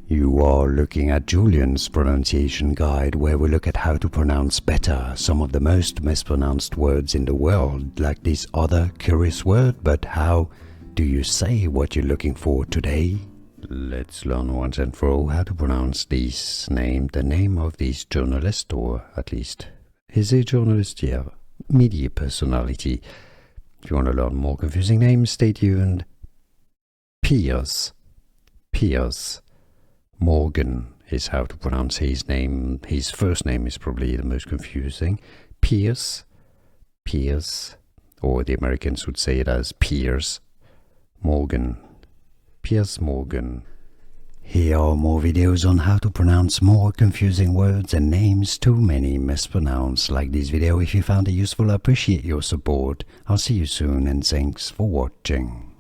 You are looking at Julian's pronunciation guide, where we look at how to pronounce better some of the most mispronounced words in the world, like this other curious word. But how do you say what you're looking for today? Let's learn once and for all how to pronounce this name, the name of this journalist, or at least is a journalist, yeah, media personality. If you want to learn more confusing names, stay tuned. Piers Morgan is how to pronounce his name. His first name is probably the most confusing. Piers, or the Americans would say it as Piers Morgan. Piers Morgan. Here are more videos on how to pronounce more confusing words and names too many mispronounced. Like this video if you found it useful. I appreciate your support. I'll see you soon and thanks for watching.